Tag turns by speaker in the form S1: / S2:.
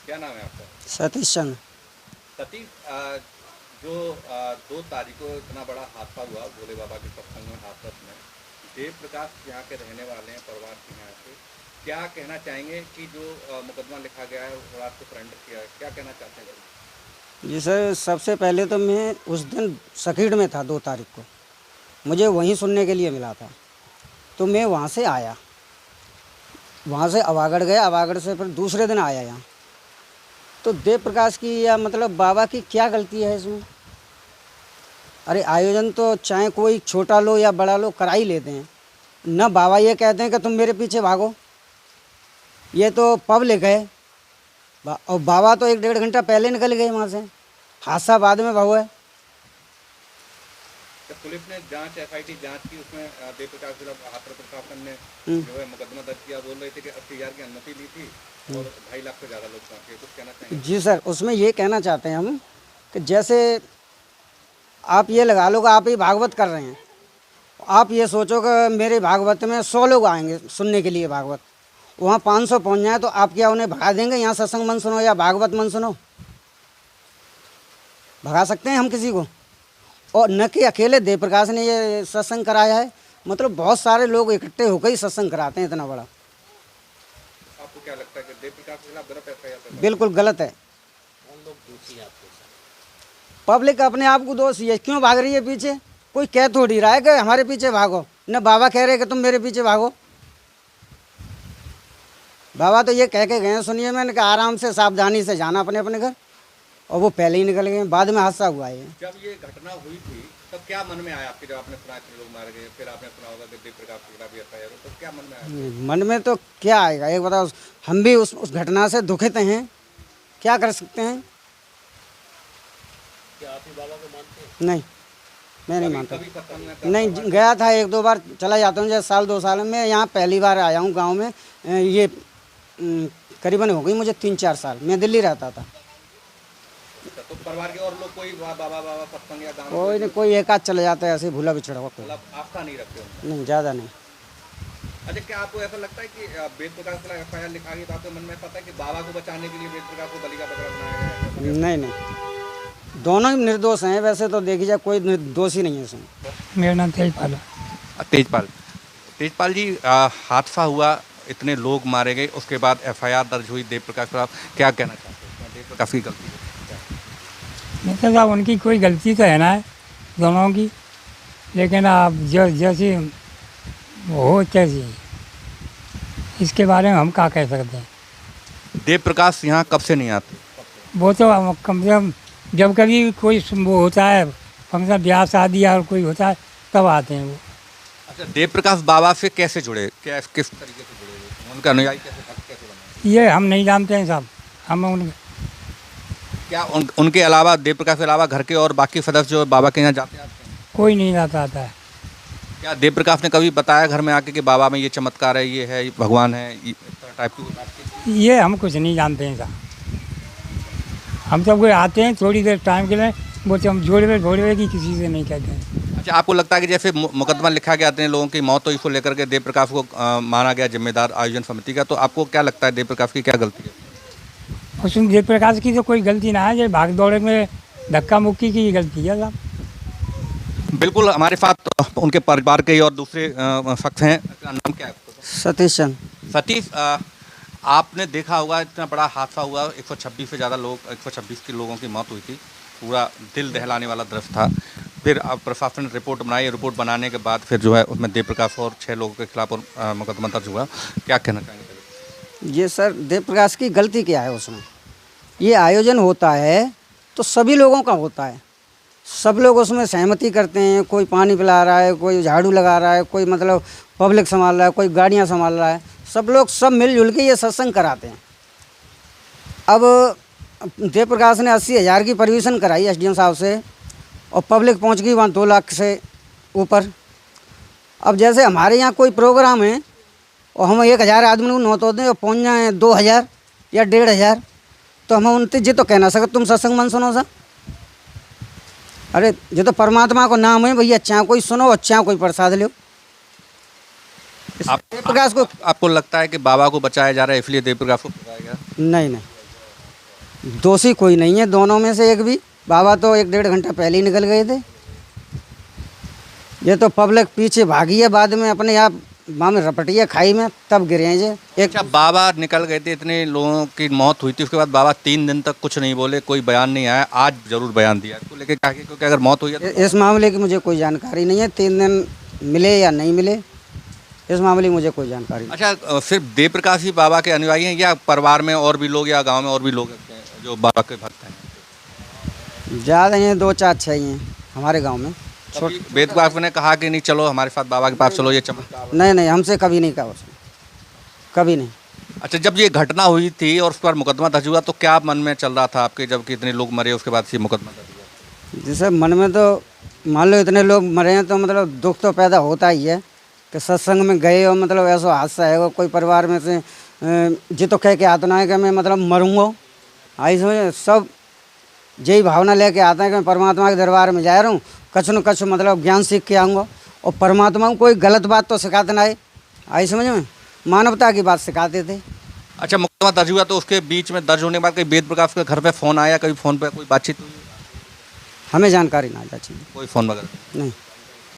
S1: क्या नाम है आपका?
S2: सतीश चंद्र।
S1: सतीश, जो 2 तारीख को इतना बड़ा हादसा हुआ भोले बाबा के सत्संग में हाथरस में, देव प्रकाश यहाँ के रहने वाले हैं, परिवार के यहाँ से, क्या कहना चाहेंगे कि जो मुकदमा लिखा गया है वो रात को सरेंडर किया है, क्या कहना चाहते हैं?
S2: जी सर, सबसे पहले तो मैं उस दिन सकीड़ में था 2 तारीख को, मुझे वहीं सुनने के लिए मिला था, तो मैं वहाँ से आया, वहाँ से अवागढ़ गया, अवागढ़ से फिर दूसरे दिन आया यहाँ। तो देव प्रकाश की या मतलब बाबा की क्या गलती है इसमें? अरे आयोजन तो चाहे कोई छोटा लो या बड़ा लो करा ही लेते हैं न। बाबा ये कहते हैं कि तुम मेरे पीछे भागो, ये तो पब्लिक है। और बाबा तो 1-1.5 घंटा पहले निकल गए वहाँ से, हादसा बाद में हुआ है।
S1: जब पुलिस ने जांच एफआईटी जांच की, उसमें देव प्रकाश खिलाफ हाथरस प्रशासन ने जो है मुकदमा दर्ज किया, बोल रहे थे कि 80,000 की अनुमति ली थी और 2.5 लाख से ज़्यादा लोग पहुँचे, कुछ कहना चाहेंगे?
S2: जी सर, उसमें ये कहना चाहते हैं हम कि जैसे आप ये लगा लो कि आप ही भागवत कर रहे हैं, आप ये सोचो कि मेरे भागवत में 100 लोग आएंगे सुनने के लिए भागवत, वहाँ 500 पहुँच जाए तो आप क्या उन्हें भगा देंगे? यहाँ सत्संग मन सुनो या भागवत मन सुनो, भगा सकते हैं हम किसी को? और न कि अकेले देव प्रकाश ने ये सत्संग कराया है, मतलब बहुत सारे लोग इकट्ठे होकर ही सत्संग कराते हैं इतना बड़ा।
S1: आपको क्या लगता है कि देव प्रकाश के खिलाफ गलत एफआईआर?
S2: बिल्कुल गलत है। पब्लिक अपने आप को दोषी है, क्यों भाग रही है पीछे? कोई कह थोड़ी रहा है कि हमारे पीछे भागो, न बाबा कह रहे कि तुम मेरे पीछे भागो। बाबा तो ये कह के गए, सुनिए, मैंने कहा आराम से सावधानी से जाना अपने अपने घर, और वो पहले ही निकल गए, बाद में हादसा हुआ है।
S1: जब ये घटना हुई थी तब क्या मन में आया आपके, जब आपने सुना इतने लोग मारे गए, फिर आपने सुना होगा कि देव प्रकाश के खिलाफ एफआईआर हो, तो क्या मन में आया?
S2: मन में तो क्या आएगा, एक बताओ, हम भी उस घटना से दुखित हैं, क्या कर सकते हैं?
S1: क्या आप ही बाबा को मानते हैं?
S2: नहीं, मैं नहीं मानता।
S1: कभी सत्संग में
S2: नहीं, गया था 1-2 बार, चला जाता हूँ, जैसे 1-2 साल में। यहाँ पहली बार आया हूँ गांव में, ये करीबन हो गई मुझे 3-4 साल, मैं दिल्ली रहता था।
S1: तो परिवार के और लोग कोई बाबा सत्संग या गाँव
S2: कोई नहीं, कोई एक आध चला जाता है, ऐसे भूला बिछड़ा हुआ कोई।
S1: मतलब आस्था नहीं रखते हो?
S2: नहीं, ज़्यादा नहीं।
S1: अच्छा, क्या आपको ऐसा लगता है कि देव प्रकाश के खिलाफ एफआईआर लिखा गई तो आपके मन में पता है कि बाबा को बचाने के लिए देव प्रकाश को बलि का बकरा बनाया गया है?
S2: नहीं नहीं, दोनों ही निर्दोष हैं वैसे तो, देखी जाए कोई निर्दोष ही नहीं है इसमें।
S3: मेरा नाम तेजपाल है।
S1: तेजपाल जी, हादसा हुआ, इतने लोग मारे गए, उसके बाद एफआईआर दर्ज हुई देव प्रकाश के खिलाफ, क्या कहना चाहते हैं? देव प्रकाश की गलती है?
S3: मित्र साहब, उनकी कोई गलती तो है ना, है दोनों की, लेकिन आप जैसी हो कैसी, इसके बारे में हम क्या कह सकते हैं।
S1: देव प्रकाश यहाँ कब से नहीं आते?
S3: वो तो कम से कम जब कभी कोई वो होता है फंक्शन, ब्याह शादी और कोई होता है तब आते हैं वो।
S1: अच्छा, देव प्रकाश बाबा से कैसे जुड़े, क्या किस तरीके से जुड़े हुए, उनका अनुयायी कैसे बने?
S3: ये हम नहीं जानते हैं साहब। हम
S1: क्या उनके अलावा, देव प्रकाश के अलावा घर के और बाकी सदस्य जो बाबा के यहाँ जाते हैं?
S3: कोई नहीं जाता आता है।
S1: क्या देव प्रकाश ने कभी बताया घर में आके कि बाबा में ये चमत्कार है, ये है, ये भगवान है, इस टाइप की?
S3: ये हम कुछ नहीं जानते हैं साहब। हम सब कोई आते हैं थोड़ी देर टाइम के लिए, वो हम जोड़वे की किसी से नहीं कहते हैं।
S1: अच्छा, आपको लगता है कि जैसे मुकदमा लिखा गया इतने लोगों की मौत, तो इसको लेकर के देव प्रकाश को माना गया जिम्मेदार आयोजन समिति का, तो आपको क्या लगता है देव प्रकाश की क्या गलती है?
S3: उसमें देव प्रकाश की तो कोई गलती ना है, ये भाग दौड़े में धक्का मुक्की की गलती है साहब।
S1: बिल्कुल, हमारे साथ उनके परिवार के और दूसरे शख्स हैं। नाम क्या है?
S2: सतीश चंद्र।
S1: सतीश, आपने देखा होगा इतना बड़ा हादसा हुआ, 126 से ज़्यादा लोग, 126 के लोगों की मौत हुई थी, पूरा दिल दहलाने वाला दृश्य था। फिर अब प्रशासन ने रिपोर्ट बनाई, रिपोर्ट बनाने के बाद फिर जो है उसमें देव प्रकाश और 6 लोगों के खिलाफ और मुकदमा दर्ज हुआ, क्या कहना चाहेंगे?
S2: ये सर, देव प्रकाश की गलती क्या है उसमें? ये आयोजन होता है तो सभी लोगों का होता है, सब लोग उसमें सहमति करते हैं, कोई पानी पिला रहा है, कोई झाड़ू लगा रहा है, कोई मतलब पब्लिक संभाल रहा है, कोई गाड़ियाँ संभाल रहा है, सब लोग सब मिलजुल के ये सत्संग कराते हैं। अब देव प्रकाश ने 80,000 की परमिशन कराई एसडीएम साहब से, और पब्लिक पहुंच गई वहाँ 2 लाख से ऊपर। अब जैसे हमारे यहाँ कोई प्रोग्राम है और हम 1,000 आदमी को नौतो दें और पहुँच जाए 2,000 या 1,500, तो हम उनसे जी तो कहना सकते तुम सत्संग मन सुनो सा। अरे ये तो परमात्मा को नाम है भैया, अच्छा कोई सुनो, अच्छा कोई प्रसाद लो।
S1: देव प्रकाश को आपको लगता है कि बाबा को बचाया जा रहा है इसलिए देव प्रकाश को बचाया गया?
S2: नहीं नहीं, दोषी कोई नहीं है दोनों में से एक भी। बाबा तो 1-1.5 घंटा पहले ही निकल गए थे। ये तो पब्लिक पीछे भागी है, बाद में अपने आप वहाँ में रपटी है खाई में, तब गिरे हैं ये। एक
S1: अच्छा, बाबा निकल गए थे, इतने लोगों की मौत हुई थी, उसके बाद बाबा 3 दिन तक कुछ नहीं बोले, कोई बयान नहीं आया। आज जरूर बयान दिया इसको लेके क्या, क्योंकि अगर मौत हुई है तो
S2: इस मामले की मुझे कोई जानकारी नहीं है, 3 दिन मिले या नहीं मिले, इस मामले में मुझे कोई जानकारी नहीं।
S1: अच्छा, सिर्फ देव प्रकाश ही बाबा के अनुयायी हैं या परिवार में और भी लोग या गांव में और भी लोग हैं जो बाबा के भक्त हैं?
S2: ज़्यादा हैं, 2-4-6 ही हैं हमारे गांव में।
S1: कभी वेद प्रकाश ने कहा कि नहीं चलो हमारे साथ बाबा के पास चलो, ये चमत्कार?
S2: नहीं, हमसे कभी नहीं कहा उसने, कभी नहीं।
S1: अच्छा, जब ये घटना हुई थी और उस पर मुकदमा दर्ज हुआ तो क्या मन में चल रहा था आपके, जब कि इतने लोग मरे उसके बाद से मुकदमा दर्ज हुआ?
S2: जैसे मन में तो मान लो इतने लोग मरे हैं तो मतलब दुख तो पैदा होता ही है कि सत्संग में गए और मतलब ऐसा हादसा है, कोई परिवार में से जी तो कह के आता ना है कि मैं मतलब मरूँगा, आई समझ, सब यही भावना लेके आता है कि मैं परमात्मा के दरबार में जा रहा हूँ, कछ न कछ मतलब ज्ञान सीख के आऊँगा और परमात्मा को कोई गलत बात तो सिखाते ना है, आई समझ में, मानवता की बात सिखाते थे।
S1: अच्छा, मुकदमा दर्ज हुआ तो उसके बीच में दर्ज होने के बाद कहीं वेद प्रकाश के घर पे फ़ोन आया, कभी फ़ोन पे कोई बातचीत हुई?
S2: हमें जानकारी ना चाहिए,
S1: कोई फ़ोन वगैरह?
S2: नहीं।